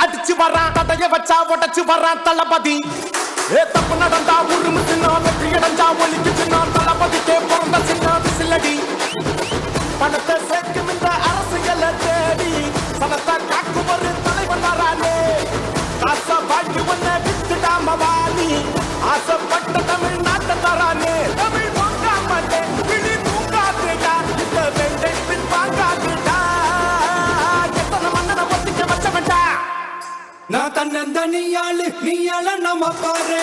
அடிச்சு வரான் தடைய வச்சா உடச்சு வரான் தளபதி தப்பு நடந்தா உருமுச்சுன்னா வெற்றி அடைஞ்சா ஒலிக்குச்சுன்னா தளபதிக்கே பிறந்த சின்ன விசிலடி பணத்தை சேர்க்கும் இந்த அரசியலை தேடி சனத்தை காக்கும் ஒரு தலைவன் வரானே காச வாழ்க்கை ஒன்ன வித்துடாம வாணி ஆசைப்பட்ட தமிழ்நாட்டை தரானே தமிழ் வாங்காமட்டே விழி தூங்காதுடா இந்த வெண்டை பின் வாங்காதுடா எத்தனை மன்னனை ஒத்திக்க வச்சவன்டா நான் தன்னந்தனியாளு நீயால நம்ம பாரு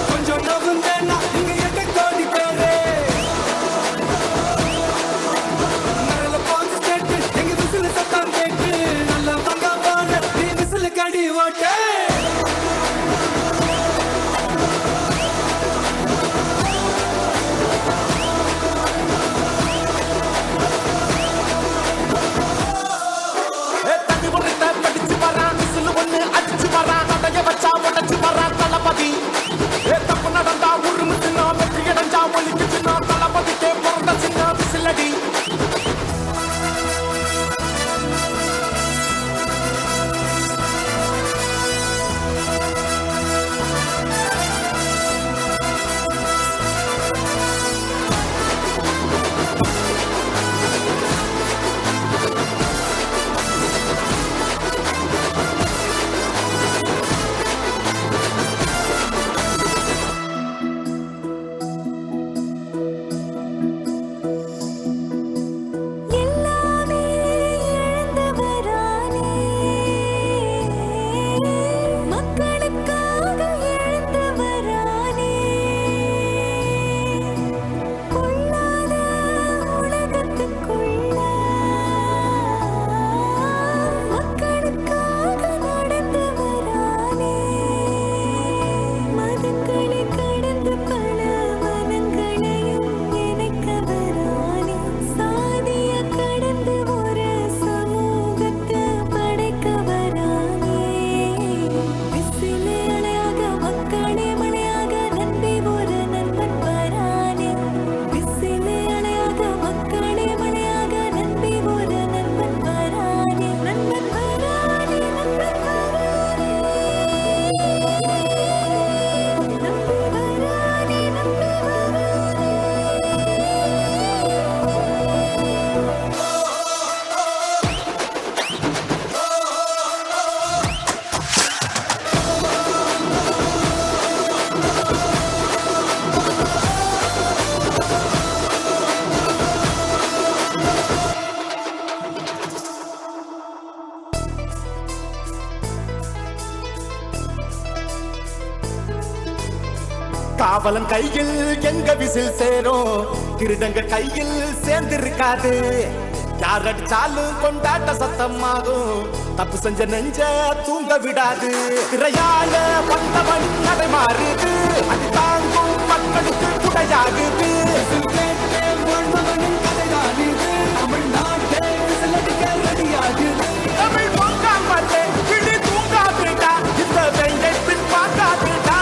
கொஞ்சம் நவுந்தேன்னா இங்க எட்ட கோடி பேரு நல்ல பாஞ்சு ஸ்டேட்டு எங்க விசில் சத்தம் கேட்டு நல்ல பங்கா பாரு நீ விசில் கடி ஓட்டு தப்பு நடந்தா உருமுச்சுன்னா வெற்றி அடைஞ்சா ஒலிக்குச்சுன்னா தளபதிக்கே பிறந்த சின்ன விசிலடி காவலன் கையில் எங்க விசில் சேரும் திருடங்க கையில் சேர்ந்திருக்காது யார் அடிச்சாலும் கொண்டாட்ட சத்தமாகும் தப்பு செஞ்ச நெஞ்ச தூங்க விடாது திரையால வந்தவன் நடை மாறுது அது தாங்கும் மக்களுக்கு குடையாகுது தமிழ்நாட்டே ரெடியாகுது தமிழ் வாங்காமட்டே விழி தூங்காதுடா இந்த வெங்கை பின் பார்க்காதுடா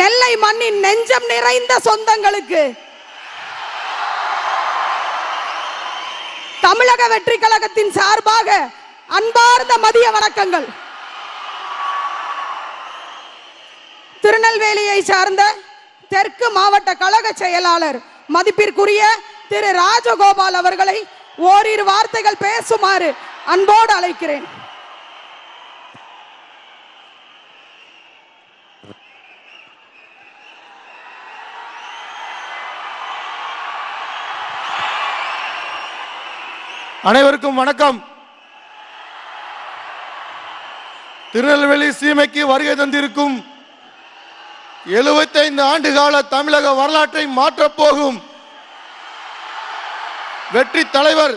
நெல்லை மண்ணின் நெஞ்சம் நிறைந்த சொந்தங்களுக்கு தமிழக வெற்றி கழகத்தின் சார்பாக அன்பார்ந்த மதிய வணக்கங்கள். திருநெல்வேலியை சார்ந்த தெற்கு மாவட்ட கழக செயலாளர் மதிப்பிற்குரிய திரு ராஜகோபால் அவர்களை ஓரிரு வார்த்தைகள் பேசுமாறு அன்போடு அழைக்கிறேன். அனைவருக்கும் வணக்கம். திருநெல்வேலி சீமைக்கு வருகை தந்திருக்கும் 75 ஆண்டு கால தமிழக வரலாற்றை மாற்றப் போகும் வெற்றி தலைவர்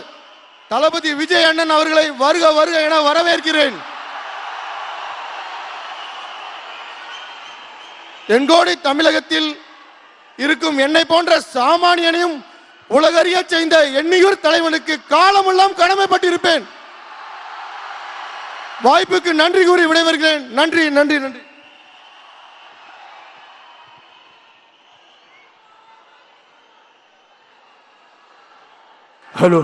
தளபதி விஜய் அண்ணன் அவர்களை வருக வருக என வரவேற்கிறேன். தென்கோடி தமிழகத்தில் இருக்கும் என்னை போன்ற சாமானியனையும் உலகறிய செய்த எண்ணியூர் தலைவனுக்கு காலமெல்லாம் கடமைப்பட்டிருப்பேன். வாய்ப்புக்கு நன்றி கூறி விடைபெறுகிறேன். நன்றி நன்றி நன்றி. ஹலோ,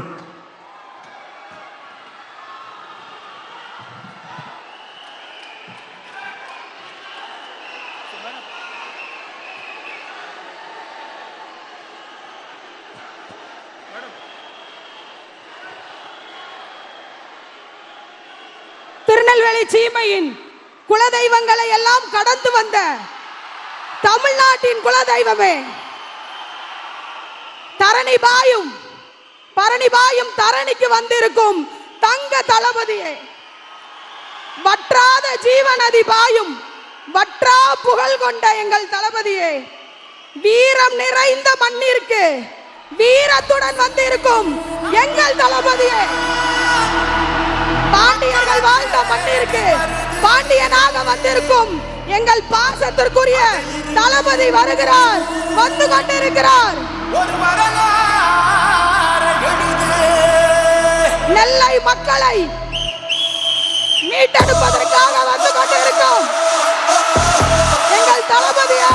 திருநெல்வேலி சீமையின் குலதெய்வங்களை எல்லாம் கடந்து வந்த தமிழ்நாட்டின் குலதெய்வமே, தரணி பாயும் தரணிக்கு வந்திருக்கும் தங்க தளபதியே, வற்றாத ஜீவநதி பாயும் வற்றா புகழ் கொண்ட எங்கள் தளபதியே, வீரம் நிறைந்த மண்ணிற்கு வீரத்துடன் வந்திருக்கும் எங்கள் தளபதியே, பாண்டியர்கள் வாழ்ந்த மண்ணிற்கு பாண்டியனாக வந்திருக்கும் எங்கள் பாசத்திற்குரிய தளபதி வருகிறார், வந்து கொண்டிருக்கிறார். நெல்லை மக்களை மீட்டெடுப்பதற்காக வந்து கொண்டிருக்கும் எங்கள் தளபதியை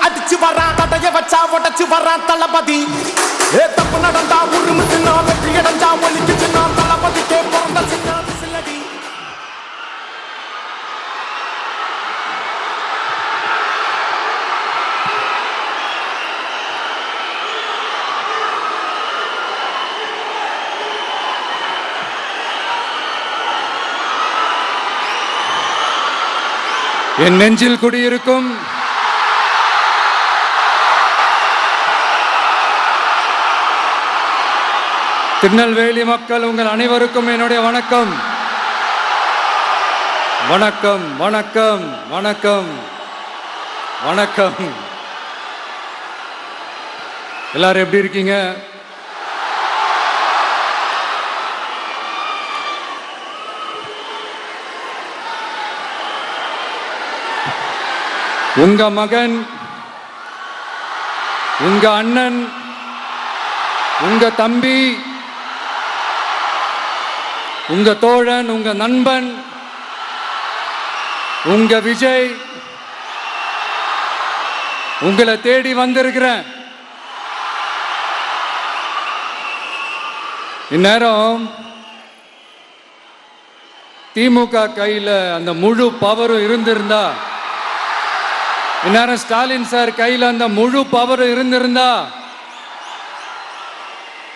அடிச்சு வரான், தடைய வச்சா உடச்சு வரான் தளபதி. தப்பு நடந்தா உருமு சின்ன, வெற்றி அடைஞ்சா ஒலிக்கு சின்ன, தளபதிக்கே பிறந்த சின்ன விசிலடி. என் நெஞ்சில் குடியிருக்கும் திருநெல்வேலி மக்கள், உங்கள் அனைவருக்கும் என்னுடைய வணக்கம். வணக்கம் வணக்கம் வணக்கம் வணக்கம். எல்லாரும் எப்படி இருக்கீங்க? உங்க மகன், உங்க அண்ணன், உங்க தம்பி, உங்க தோழன், உங்க நண்பன், உங்க விஜய் உங்களை தேடி வந்திருக்கிறேன். இந்நேரம் திமுக கையில அந்த முழு பவரும் இருந்திருந்தா, இந்நேரம் ஸ்டாலின் சார் கையில் அந்த முழு பவர் இருந்திருந்தா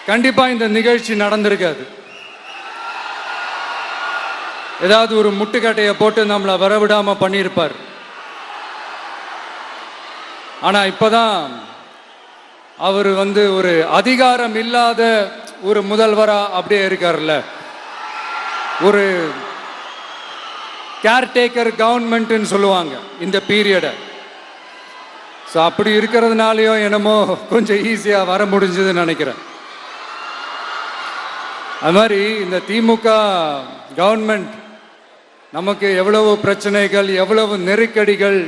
கண்டிப்பா இந்த நிகழ்ச்சி நடந்திருக்காது. ஏதாவது ஒரு முட்டுக்கட்டையை போட்டு நம்மளை வரவிடாம பண்ணியிருப்பார். ஆனா இப்பதான் அவர் ஒரு அதிகாரம் இல்லாத ஒரு முதல்வரா அப்படியே இருக்கார்ல, ஒரு கேர்டேக்கர் கவர்மெண்ட்னு சொல்லுவாங்க இந்த பீரியடை. ஸோ அப்படி இருக்கிறதுனாலையோ என்னமோ கொஞ்சம் ஈஸியாக வர முடிஞ்சதுன்னு நினைக்கிறேன். அது மாதிரி இந்த திமுக கவர்மெண்ட் நமக்கு எவ்வளவு பிரச்சனைகள், எவ்வளவு நெருக்கடிகள்,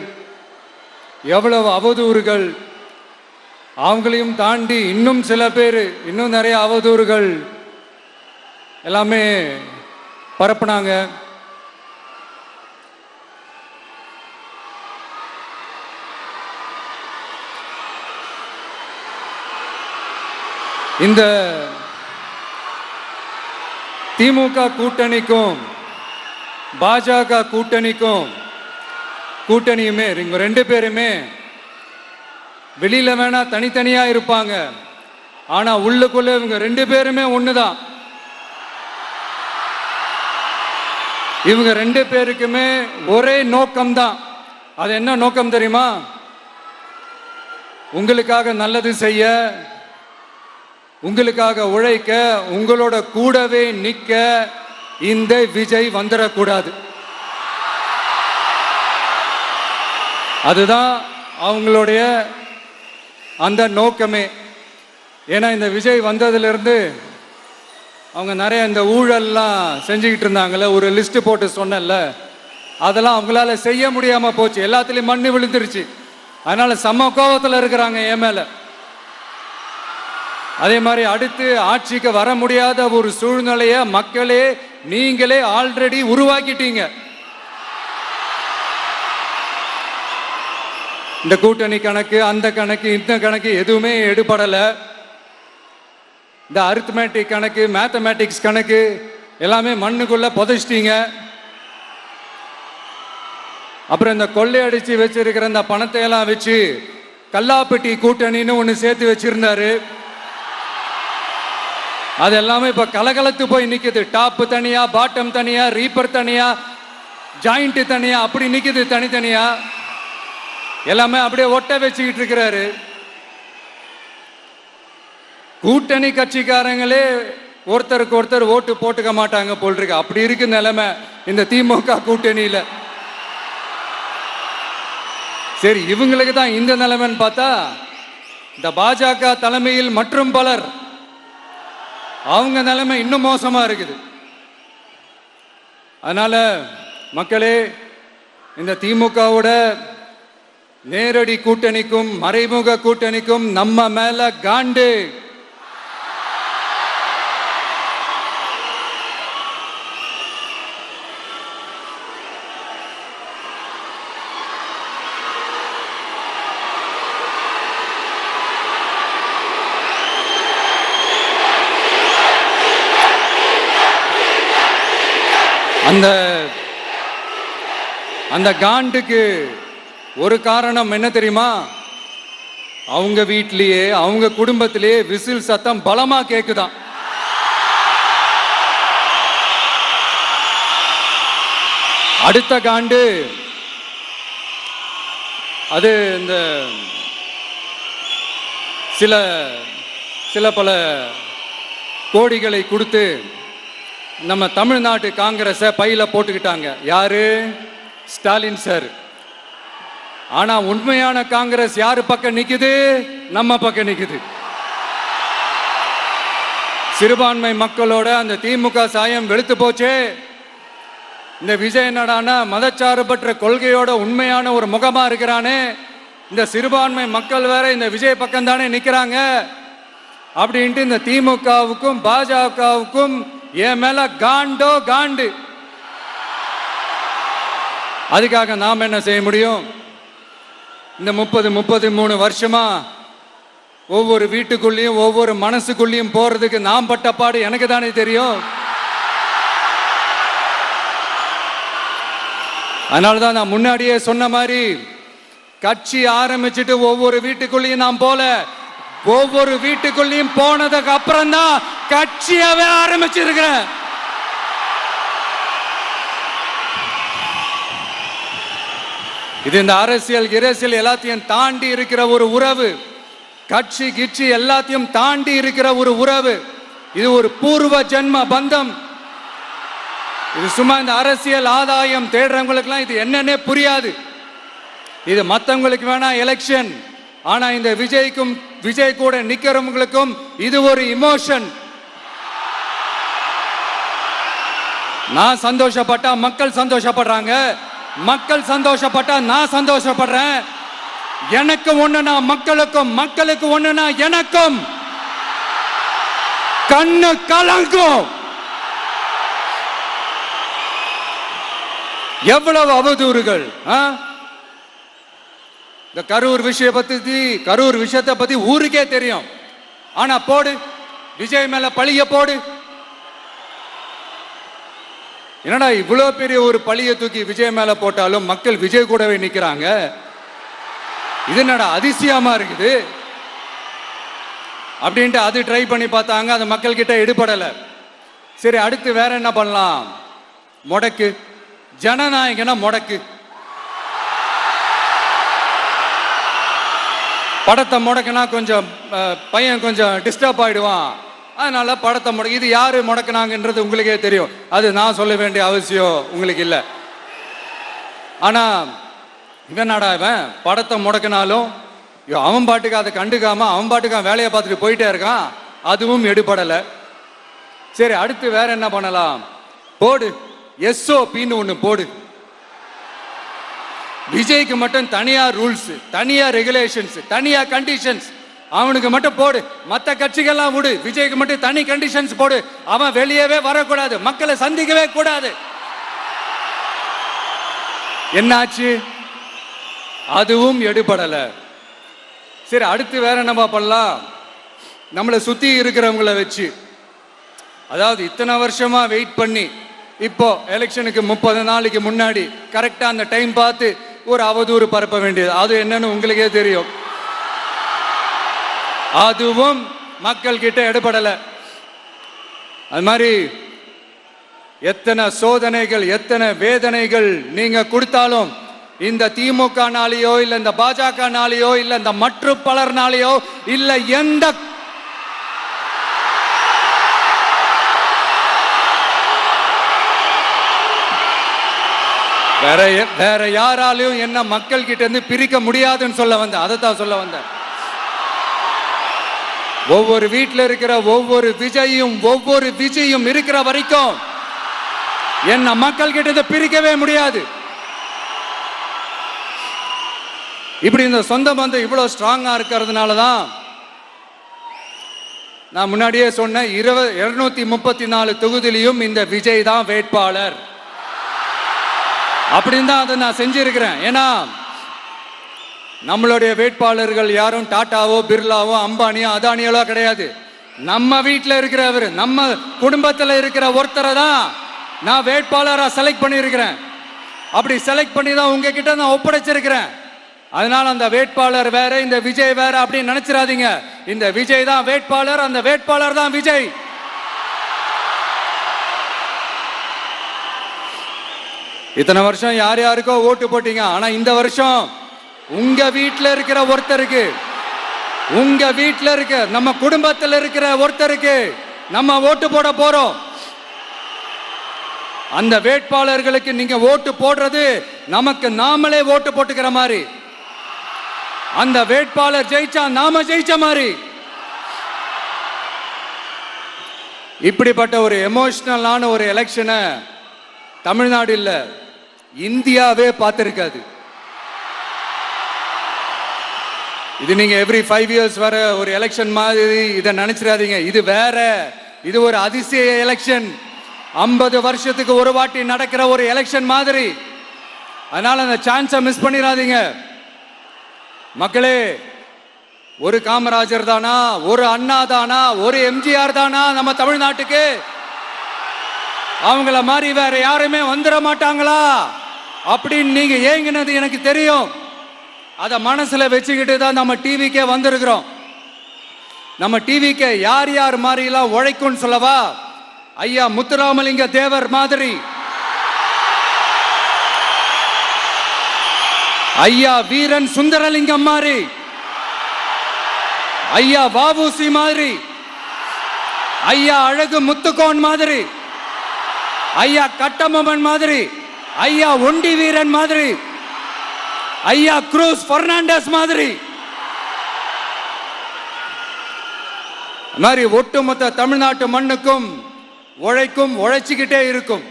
எவ்வளவு அவதூறுகள், அவங்களையும் தாண்டி இன்னும் சில பேர் இன்னும் நிறைய அவதூறுகள் எல்லாமே பரப்புனாங்க. இந்த திமுக கூட்டணிக்கும் பாஜக கூட்டணியுமே இவங்க ரெண்டு பேருமே வெளியில வேணா தனித்தனியா இருப்பாங்க, ஆனா உள்ளுக்குள்ள இவங்க ரெண்டு பேருமே ஒண்ணுதான். இவங்க ரெண்டு பேருக்குமே ஒரே நோக்கம்தான். அது என்ன நோக்கம் தெரியுமா? உங்களுக்காக நல்லது செய்ய, உங்களுக்காக உழைக்க, உங்களோட கூடவே நிக்க இந்த விஜய் வந்துடக்கூடாது. அதுதான் அவங்களுடைய அந்த நோக்கமே. ஏன்னா இந்த விஜய் வந்ததிலிருந்து அவங்க நிறைய இந்த ஊழல்லாம் செஞ்சுக்கிட்டு இருந்தாங்கல்ல, ஒரு லிஸ்ட் போட்டு சொன்னல, அதெல்லாம் அவங்களால செய்ய முடியாம போச்சு. எல்லாத்துலயும் மண்ணு விழுந்துருச்சு. அதனால சம கோபத்தில் இருக்கிறாங்க என் மேல. அதே மாதிரி அடுத்து ஆட்சிக்கு வர முடியாத ஒரு சூழ்நிலைய மக்களே நீங்களே ஆல்ரெடி உருவாக்கிட்டீங்க. இந்த கூட்டணி கணக்கு, அந்த கணக்கு, இந்த கணக்கு எதுவுமே எடுபடல. இந்த அரித்மேட்டிக் கணக்கு, மேத்தமேட்டிக்ஸ் கணக்கு எல்லாமே மண்ணுக்குள்ள புதைச்சிட்டீங்க. அப்புறம் இந்த கொள்ளையடிச்சு வச்சிருக்கிற இந்த பணத்தை எல்லாம் வச்சு கல்லாப்பட்டி கூட்டணின்னு ஒன்று சேர்த்து வச்சிருந்தாரு. அது எல்லாமே இப்ப கலகலத்து போய் நிக்குது. டாப் தனியா, பாட்டம் தனியா, ரீப்பர் தனியா, ஜாயிண்ட் தனியா, அப்படி நிக்குது தனித்தனியா. எல்லாமே அப்படியே ஒட்ட வச்சுக்கிட்டு இருக்கிறாரு. கூட்டணி கட்சிக்காரங்களே ஒருத்தருக்கு ஒருத்தர் ஓட்டு போட்டுக்க மாட்டாங்க போல் இருக்கு. அப்படி இருக்கு நிலைமை இந்த திமுக கூட்டணியில. சரி, இவங்களுக்கு தான் இந்த நிலைமைன்னு பார்த்தா இந்த பாஜக தலைமையில் மற்றும் பலர் அவங்க நிலைமை இன்னும் மோசமா இருக்குது. அதனால மக்களே, இந்த திமுகவோட நேரடி கூட்டணிக்கும் மறைமுக கூட்டணிக்கும் நம்ம மேல காண்டு. அந்த காண்டுக்கு ஒரு காரணம் என்ன தெரியுமா? அவங்க வீட்டிலேயே, அவங்க குடும்பத்திலேயே விசில் சத்தம் பலமா கேக்குதான். அடுத்த காண்டு அது இந்த சில பல கோடிகளை கொடுத்து நம்ம தமிழ்நாட்டு காங்கிரஸை பையில போட்டுக்கிட்டாங்க. யாரு? ஸ்டாலின் சார். ஆனா உண்மையான காங்கிரஸ் யாரு பக்கம் நிக்குது? நம்ம பக்கம் நிக்குது. சிறுபான்மை மக்களோட அந்த திமுக சாயம் வெளுத்து போச்சே. இந்த விஜய் என்னடானா மதச்சார்பற்ற கொள்கையோட உண்மையான ஒரு முகமா இருக்கிறானே. இந்த சிறுபான்மை மக்கள் வேற இந்த விஜய் பக்கம் தானே நிக்கிறாங்க அப்படின்ட்டு இந்த திமுகவுக்கும் பாஜகவுக்கும் என் மேல காண்டோ காண்டு. அதுக்காக நாம் என்ன செய்ய முடியும்? இந்த 33 வருஷமா ஒவ்வொரு வீட்டுக்குள்ளேயும் ஒவ்வொரு மனசுக்குள்ளேயும் போறதுக்கு நாம் பட்ட பாடு எனக்கு தானே தெரியும். அதனாலதான் நான் முன்னாடியே சொன்ன மாதிரி கட்சி ஆரம்பிச்சுட்டு ஒவ்வொரு வீட்டுக்குள்ளேயும் நான் போல, ஒவ்வொரு வீட்டுக்குள்ளேயும் போனதுக்கு அப்புறம் தான் கட்சியாவே ஆரம்பிச்சிருக்கிறேன். இது இந்த அரசியல் எல்லாத்தையும் தாண்டி இருக்கிற ஒரு உறவு. கட்சி கிட்சி எல்லாத்தையும் தாண்டி இருக்கிற ஒரு உறவு. இது ஒரு பூர்வ ஜென்ம பந்தம். இது சும்மா இந்த அரசியல் ஆதாயம் தேடுறவங்களுக்குலாம் இது என்னன்னே புரியாது. இது மற்றவங்களுக்கு வேணா எலெக்ஷன், ஆனா இந்த விஜய் கூட நிக்கிறவங்களுக்கும் இது ஒரு இமோஷன். நான் சந்தோஷப்பட்டா மக்கள் சந்தோஷப்படுறாங்க, மக்கள் சந்தோஷப்பட்டா நான் சந்தோஷப்படுறேன். எனக்கு ஒண்ணுனா மக்களுக்கும், மக்களுக்கு ஒண்ணுனா எனக்கும் கண்ணு கலங்கும். எவ்வளவு அவதூறுகள்! இந்த கரூர் விஷயத்தை பத்தி ஊருக்கே தெரியும். ஆனா போடு, விஜய் மேல பழிய போடு. என்னடா இவ்வளோ பெரிய ஒரு பழியை தூக்கி விஜய் மேல போட்டாலும் மக்கள் விஜய் கூடவே நிக்கிறாங்க, இது என்னடா அதிசயமா இருக்குது அப்படின்ட்டு அது ட்ரை பண்ணி பார்த்தாங்க. அது மக்கள் கிட்ட எடுபடல. சரி, அடுத்து வேற என்ன பண்ணலாம்? முடக்கு, ஜனநாயகனா முடக்கு. படத்தை முடக்குனா கொஞ்சம் பையன் கொஞ்சம் டிஸ்டர்ப் ஆயிடுவான், அதனால படத்தை முடக்கு. இது யாரு முடக்குனாங்கன்றது உங்களுக்கே தெரியும், அது நான் சொல்ல வேண்டிய அவசியம் உங்களுக்கு இல்லை. ஆனா இவனாடா இவன் படத்தை முடக்கினாலும் அவன் பாட்டுக்கு அதை கண்டுக்காம அவன் பாட்டுக்கு வேலையை பார்த்துட்டு போயிட்டே இருக்கான், அதுவும் எடுபடலை. சரி, அடுத்து வேற என்ன பண்ணலாம்? போடு, SOPன்னு ஒன்று போடு. விஜய்க்கு மட்டும் தனியா ரூல்ஸ், தனியா ரெகுலேஷன்ஸ், தனியா கண்டிஷன்ஸ் அவனுக்கு மட்டும் போடு. மற்ற கட்சிகள்லாம் விடு, விஜய்க்கு மட்டும் தனி கண்டிஷன்ஸ் போடு. அவன் வெளியவே வரக்கூடாது, மக்களை சந்திக்கவே கூடாது. என்னாச்சு? அதுவும் எடுபடல. சரி, அடுத்து வேற என்ன பண்ணலாம்? நம்மளை சுத்தி இருக்கிறவங்கள வச்சு, அதாவது இத்தனை வருஷமா வெயிட் பண்ணி இப்போ எலெக்ஷனுக்கு 30 நாளைக்கு முன்னாடி கரெக்டா அந்த டைம் பார்த்து ஒரு அவதூறு பரப்ப வேண்டியது, அது என்னன்னு உங்களுக்கே தெரியும். அதுவும் மக்கள் கிட்ட எடுபடல. அது மாதிரி எத்தனை சோதனைகள், எத்தனை வேதனைகள் நீங்க கொடுத்தாலும் இந்த திமுக நாளையோ இல்ல இந்த பாஜக நாளையோ இல்ல இந்த மற்ற பலர் நாளையோ இல்ல எந்த வேற யாராலையும் என்ன மக்கள் கிட்ட இருந்து பிரிக்க முடியாதுன்னு சொல்ல வந்தேன். அதைத்தான் சொல்ல வந்தேன். ஒவ்வொரு வீட்டில் இருக்கிற ஒவ்வொரு விஜயும் இருக்கிற வரைக்கும் என்ன மக்கள் கிட்ட இருந்து பிரிக்கவே முடியாது. இப்படி இந்த சொந்த பந்தம் இவ்வளவு ஸ்ட்ராங்கா இருக்கிறதுனால தான் நான் முன்னாடியே சொன்ன 234 தொகுதியிலும் இந்த விஜய் தான் வேட்பாளர் அப்படின்னு தான் அதை நான் செஞ்சிருக்கிறேன். ஏன்னா நம்மளுடைய வேட்பாளர்கள் யாரும் டாட்டாவோ பிர்லாவோ அம்பானியோ அதானியோ கிடையாது. நம்ம வீட்டில் இருக்கிறவர், நம்ம குடும்பத்தில் இருக்கிற ஒருத்தரை தான் நான் வேட்பாளராக செலக்ட் பண்ணியிருக்கிறேன். அப்படி செலக்ட் பண்ணி தான் உங்ககிட்ட நான் ஒப்படைச்சிருக்கிறேன். அதனால அந்த வேட்பாளர் வேற, இந்த விஜய் வேற அப்படின்னு நினைச்சிடாதீங்க. இந்த விஜய் தான் வேட்பாளர், அந்த வேட்பாளர் தான் விஜய். இத்தனை வருஷம் யார் யாருக்கோ ஓட்டு போட்டீங்க, ஆனா இந்த வருஷம் உங்க வீட்டில் இருக்கிற ஒருத்தருக்கு, உங்க வீட்டில் இருக்க நம்ம குடும்பத்தில் இருக்கிற ஒருத்தருக்கு நம்ம ஓட்டு போட போறோம். அந்த வேட்பாளர்களுக்கு நீங்க ஓட்டு போடுறது நமக்கு நாமளே ஓட்டு போட்டுக்கிற மாதிரி, அந்த வேட்பாளர் ஜெயிச்சா நாம ஜெயிச்ச மாதிரி. இப்படிப்பட்ட ஒரு எமோஷனலான ஒரு எலெக்ஷனை தமிழ்நாடு இல்ல இந்தியாவே பார்த்திருக்காது. இது நீங்க எவ்ரி 5 years வர ஒரு எலெக்ஷன் மாதிரி இதை நினைச்சிடாதீங்க. இது வேற, இது ஒரு அதிசய எலெக்ஷன். 50 வருஷத்துக்கு ஒரு வாட்டி நடக்கிற ஒரு எலெக்ஷன் மாதிரி. அதனால அந்த சான்ஸை மிஸ் பண்ணிடாதீங்க மக்களே. ஒரு காமராஜர் தானா, ஒரு அண்ணா தானா, ஒரு எம்ஜிஆர் தானா நம்ம தமிழ்நாட்டுக்கு? அவங்கள மாதிரி வேற யாருமே வந்துட மாட்டாங்களா அப்படின்னு நீங்க ஏங்கினது எனக்கு தெரியும். அத மனசுல வச்சுக்கிட்டு தான் நம்ம டிவிக்கே வந்திருக்கிறோம். நம்ம டிவிக்கே யார் யார் மாதிரி எல்லாம் உழைக்கும் சொல்லவா? ஐயா முத்துராமலிங்க தேவர் மாதிரி, ஐயா வீரன் சுந்தரலிங்கம் மாதிரி, ஐயா வாவுசி மாதிரி, ஐயா அழகு முத்துக்கோன் மாதிரி, ஐயா கட்டபொம்மன் மாதிரி, ஐயா ஒண்டி வீரன் மாதிரி, ஐயா குரூஸ் பெர்னாண்டஸ் மாதிரி, மாதிரி ஒட்டுமொத்த தமிழ்நாட்டு மண்ணுக்கும் உழைக்கும், உழைச்சிக்கிட்டே இருக்கும்.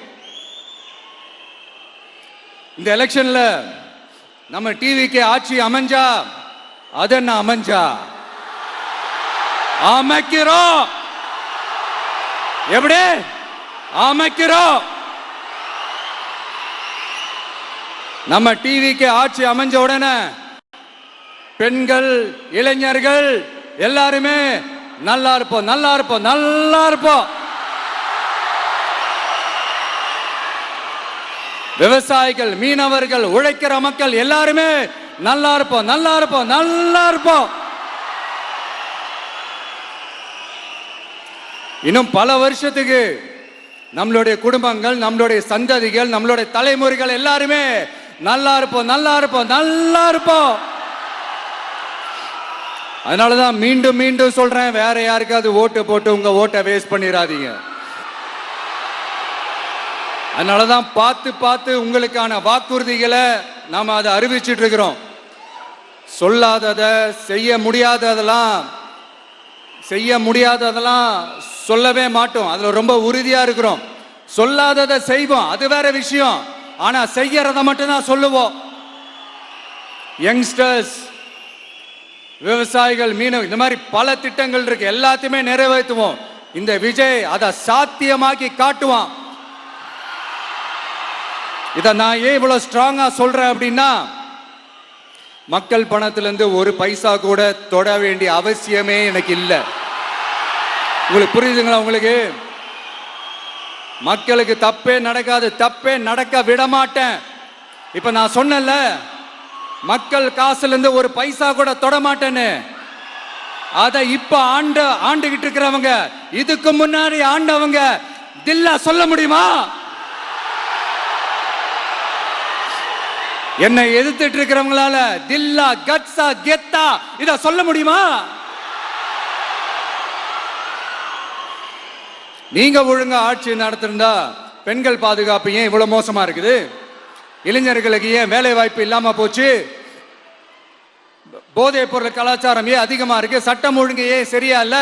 இந்த எலெக்ஷன்ல நம்ம டிவிக்கு ஆட்சி அமைஞ்சா அது என்ன அமைஞ்சா அமைக்கிறோம். எப்படி அமைக்கிறோம்? நம்ம டிவிக்கு ஆட்சி அமைஞ்ச உடனே பெண்கள், இளைஞர்கள் எல்லாருமே நல்லா இருப்போம், நல்லா இருப்போம், நல்லா இருப்போம். விவசாயிகள், மீனவர்கள், உழைக்கிற மக்கள் எல்லாருமே நல்லா இருப்போம், நல்லா இருப்போம், நல்லா இருப்போம். இன்னும் பல வருஷத்துக்கு நம்மளுடைய குடும்பங்கள், நம்மளுடைய சந்ததிகள், நம்மளுடைய தலைமுறைகள் எல்லாருமே நல்லா இருப்போம், நல்லா இருப்போம், நல்லா இருப்போம். அதனாலதான் மீண்டும் மீண்டும் சொல்றேன், வேற யாருக்காவது ஓட்டு போட்டு உங்க ஓட்டை வேஸ்ட் பண்ணிடாதீங்க. அதனாலதான் பார்த்து பார்த்து உங்களுக்கான வாக்குறுதிகளை நாம அதை அறிவிச்சிட்டு இருக்கிறோம். சொல்லாதத, செய்ய முடியாததெல்லாம் சொல்லவே மாட்டோம். அதுல ரொம்ப உறுதியா இருக்கிறோம். சொல்லாததை செய்வோம், அது வேற விஷயம். ஆனா செய்யறத மட்டும் தான் சொல்லுவோம். யங்ஸ்டர்ஸ், விவசாயிகள், மீனவர்கள், இந்த மாதிரி பல திட்டங்கள் இருக்கு. எல்லாத்தையுமே நிறைவேற்றுவோம். இந்த விஜய் அதை சாத்தியமாக்கி காட்டுவான். இதை நான் ஏன் இவ்வளவு ஸ்ட்ராங்கா சொல்றேன் அப்படின்னா, மக்கள் பணத்திலிருந்து ஒரு பைசா கூட தொட வேண்டிய அவசியமே எனக்கு இல்லை. உங்களுக்கு புரியுதுங்களா? உங்களுக்கு மக்களுக்கு தப்பே நடக்காது, தப்பே நடக்க விட மாட்டேன். இப்ப நான் சொன்னேன்ல, மக்கள் காசுல இருந்து ஒரு பைசா கூட தொட மாட்டேன்னு. அதை இப்ப ஆண்டுகிட்டு இருக்கிறவங்க, இதுக்கு முன்னாடி ஆண்டவங்க தில்லா சொல்ல முடியுமா? என்னை எதிர்த்துட்டு இருக்கிறவங்களால தில்லா, கட்ஸா, கெத்தா இத சொல்ல முடியுமா? நீங்க ஒழுங்கா ஆட்சி நடத்திருந்தா பெண்கள் பாதுகாப்பு ஏன் இவ்வளவு மோசமா இருக்குது? இளைஞர்களுக்கு ஏன் வேலை வாய்ப்பு இல்லாம போச்சு? போதைப் பொருள் கலாச்சாரம் ஏன் அதிகமா இருக்கு? சட்டம் ஒழுங்கு ஏன் சரியா இல்ல?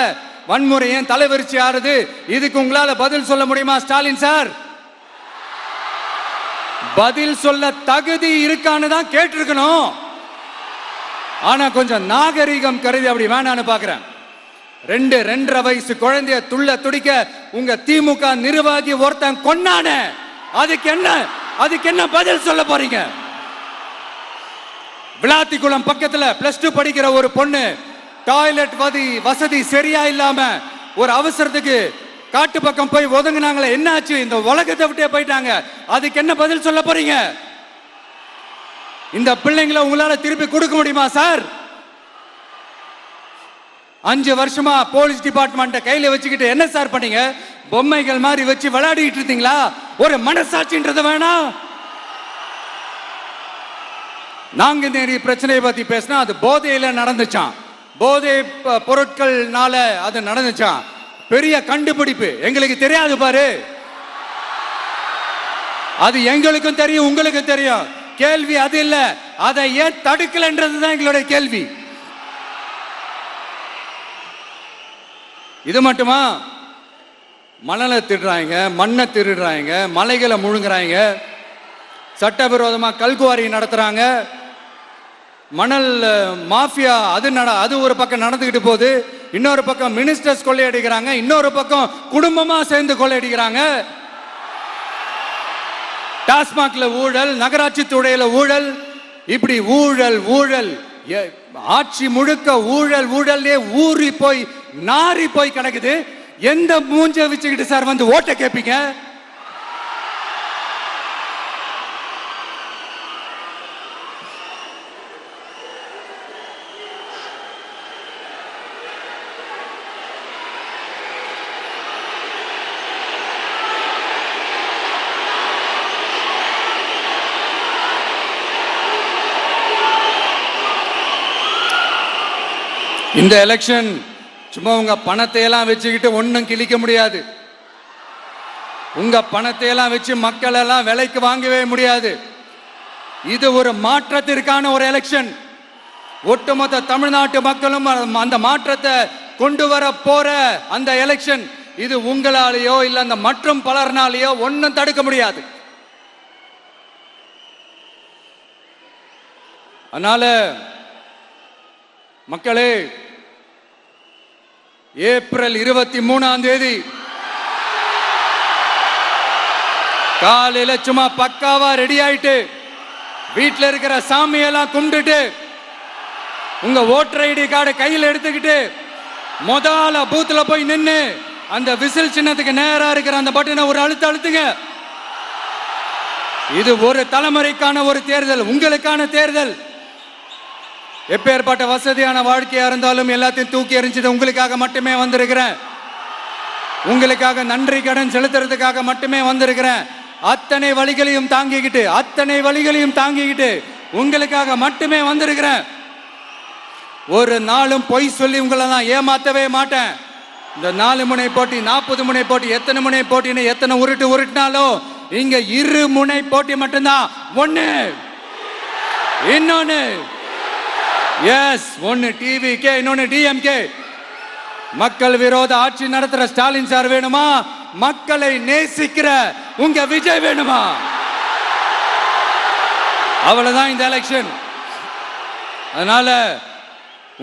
வன்முறை ஏன் தலைவரிச்சு ஆறுது? இதுக்கு உங்களால பதில் சொல்ல முடியுமா ஸ்டாலின் சார்? பதில் சொல்ல தகுதி இருக்கான்னு தான் கேட்டிருக்கணும். ஆனா கொஞ்சம் நாகரிகம் கருதி அப்படி வேணான்னு பாக்குறேன். 2-2.5 வயசு குழந்தைய துள்ள துடிக்க உங்க திமுக நிர்வாகி ஒருத்தன் கொன்னானே, அதுக்கு என்ன பதில் சொல்ல போறீங்க? விளாத்திக்குளம் பக்கத்துல +2 படிக்கிற ஒரு பொண்ணு டாய்லெட் வசதி சரியா இல்லாம ஒரு அவசரத்துக்கு காட்டு பக்கம் போய் ஒதுங்கினாங்களே, என்னாச்சு? இந்த உலகத்தை விட்டே போயிட்டாங்க. அதுக்கு என்ன பதில் சொல்ல போறீங்க? இந்த பிள்ளைங்களை உங்களால திருப்பி கொடுக்க முடியுமா சார்? 5 வருஷமா போலீஸ் டிபார்ட்மெண்ட் கையில வச்சுக்கிட்டு என்ன சார் பண்ணீங்க? பொம்மைகள் மாதிரி வச்சு விளையாடிட்டு இருந்தீங்களா? ஒரு மனசாட்சின்றது வேணாம். நாங்குநேரி பிரச்சனையை பத்தி பேசினா அது போதையில நடந்துச்சான், போதை பொருட்கள்னால அது நடந்துச்சான். பெரிய கண்டுபிடிப்பு, எங்களுக்கு தெரியாது பாரு. அது எங்களுக்கும் தெரியும், உங்களுக்கும் தெரியும். கேள்வி அது இல்ல, அதை ஏன் தடுக்கலன்றதுதான் எங்களுடைய கேள்வி. இது மட்டுமா? மணலை திருடுறாங்க, மண்ணை திருடுறாங்க, மலைகளை முழுங்குறாங்க, சட்டவிரோதமா கல்குவாரி நடத்துறாங்க, மணல் மாஃபியா அது ஒரு பக்கம் நடந்துகிட்டு போகுது. இன்னொரு பக்கம் மினிஸ்டர்ஸ் கொள்ளையடிக்கிறாங்க, இன்னொரு பக்கம் குடும்பமா சேர்ந்து கொள்ளையடிக்கிறாங்க. டாஸ்மாக்ல ஊழல், நகராட்சி துறையில ஊழல், இப்படி ஊழல் ஊழல், ஆட்சி முழுக்க ஊழல் ஊழல்லே ஊறி போய் நாரி போய் கிடக்குது. எந்த மூஞ்ச வச்சுக்கிட்டு சார் வந்து ஓட்ட கேட்பீங்க? இந்த எலெக்ஷன் சும்மா உங்க பணத்தை எல்லாம் வச்சுக்கிட்டு ஒன்னும் கிழிக்க முடியாது. உங்க பணத்தை எல்லாம் வச்சு மக்கள் எல்லாம் விலைக்கு வாங்கவே முடியாது. இது ஒரு மாற்றத்திற்கான ஒரு எலெக்ஷன். ஒட்டுமொத்த தமிழ்நாட்டு மக்களும் அந்த மாற்றத்தை கொண்டு வர போற அந்த எலெக்ஷன். இது உங்களாலேயோ இல்ல அந்த மற்றும் பலர்னாலேயோ ஒன்னும் தடுக்க முடியாது. அதனால மக்களே, ஏப்ரல் 23ஆம் தேதி காலையில சும்மா பக்காவா ரெடி ஆயிட்டு வீட்டில் இருக்கிற சாமியெல்லாம் கும்பிட்டுட்டு உங்க ஓட்டர் ஐடி கார்டு கையில் எடுத்துக்கிட்டு முதல்ல பூத்துல போய் நின்று அந்த விசில் சின்னத்துக்கு நேரா இருக்கிற அந்த பட்டனை ஒரு அழுத்துங்க. இது ஒரு தலைமுறைக்கான ஒரு தேர்தல், உங்களுக்கான தேர்தல். எப்பேற்பட்ட வசதியான வாழ்க்கையா இருந்தாலும் எல்லாத்தையும் தூக்கி எறிஞ்சிட்டு உங்களுக்காக மட்டுமே வந்திருக்கிறேன். உங்களுக்காக நன்றி கடன் செலுத்துறதுக்காக மட்டுமே வந்திருக்கிறேன். அத்தனை வழிகளையும் தாங்கிக்கிட்டு உங்களுக்காக மட்டுமே வந்திருக்கிறேன். ஒரு நாளும் பொய் சொல்லி உங்களை நான் ஏமாத்தவே மாட்டேன். இந்த 4 முனை போட்டி, 40 முனை போட்டி, எத்தனை முனை போட்டின்னு எத்தனை உருட்டினாலும் இங்க 2 முனை போட்டி மட்டும்தான். ஒண்ணு, இன்னொன்னு எஸ், ஒன்னு டிவிகே, இன்னொன்னு டிஎம்கே. மக்கள் விரோத ஆட்சி நடத்துற ஸ்டாலின் சார் வேணுமா? மக்களை நேசிக்கிற உங்க விஜய் வேணுமா? அவ்வளவுதான் இந்த எலெக்ஷன். அதனால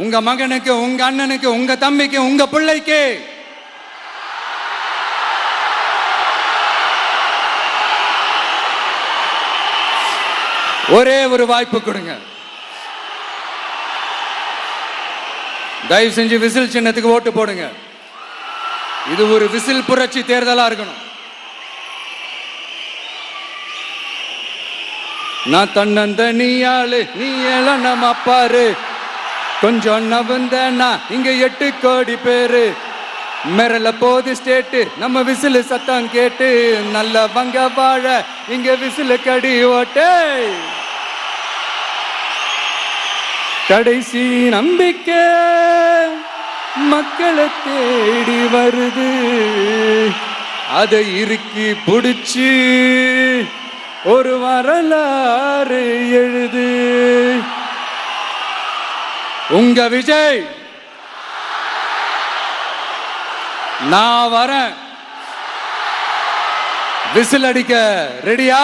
உங்க மகனுக்கு, உங்க அண்ணனுக்கு, உங்க தம்பிக்கு, உங்க பிள்ளைக்கு ஒரே ஒரு வாய்ப்பு கொடுங்க. தயவு செஞ்சு விசில் சின்னத்துக்கு ஓட்டு போடுங்க. இது ஒரு விசில் புரட்சி தேர்தலா இருக்கணும். நான் தன்னந்தனியாளு, நீ எல்லாம் நம்ம அப்பாரு, கொஞ்சம் நவந்தனா இங்க 8 கோடி பேரு, மிரல போது ஸ்டேட்டு நம்ம விசில் சத்தம் கேட்டு, நல்ல வங்க வாழ இங்க விசில் கடி ஓட்டே. கடைசி நம்பிக்கை மக்களை தேடி வருது, அதை இறுக்கி புடிச்சு ஒரு வரலாறு எழுது. உங்க விஜய், நான் வரேன். விசில் அடிக்க ரெடியா?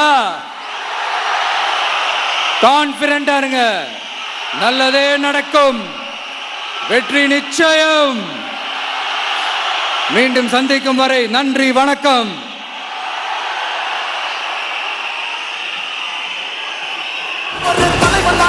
கான்பிடண்டா இருங்க, நல்லதே நடக்கும், வெற்றி நிச்சயம். மீண்டும் சந்திக்கும் வரை நன்றி, வணக்கம். ஒரு தலைவன்